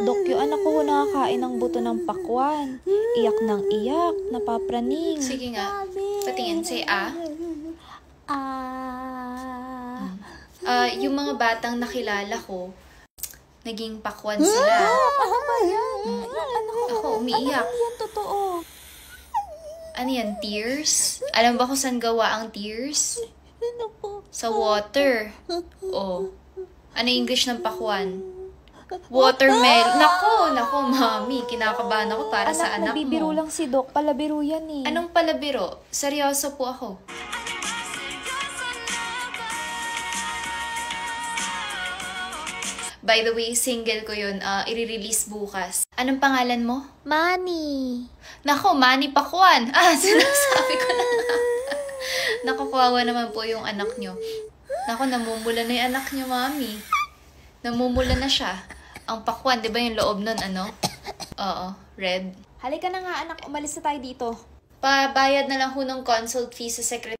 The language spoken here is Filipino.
Dok, yung anak ko nakakain ng buto ng pakwan. Iyak ng iyak, napapraning. Sige nga, patingin. Say, yung mga batang nakilala ko, naging pakwan sila. Ano ba yan? Ako, umiiyak. Ano yan, totoo? Ano yan, tears? Alam ba kung saan gawa ang tears? Ano po? Sa water. Oh. Ano yung English ng pakwan? Watermelon. Nako, mami. Kinakabahan ako para sa anak mo. Nabibiro lang si Doc. Palabiro yan eh. Anong palabiro? Seryoso po ako. By the way, single ko yun. I-release bukas. Anong pangalan mo? Manny. Nako, Manny Pakwan. Sinasabi ko na nga. Nakukuwawa naman po yung anak nyo. Nako, namumula na yung anak nyo, mami. Namumula na siya. Ang pakwan, di ba yung loob nun, ano? Oo, red. Halika na nga anak, umalis na tayo dito. Pabayad na lang ho ng consult fee sa secretary.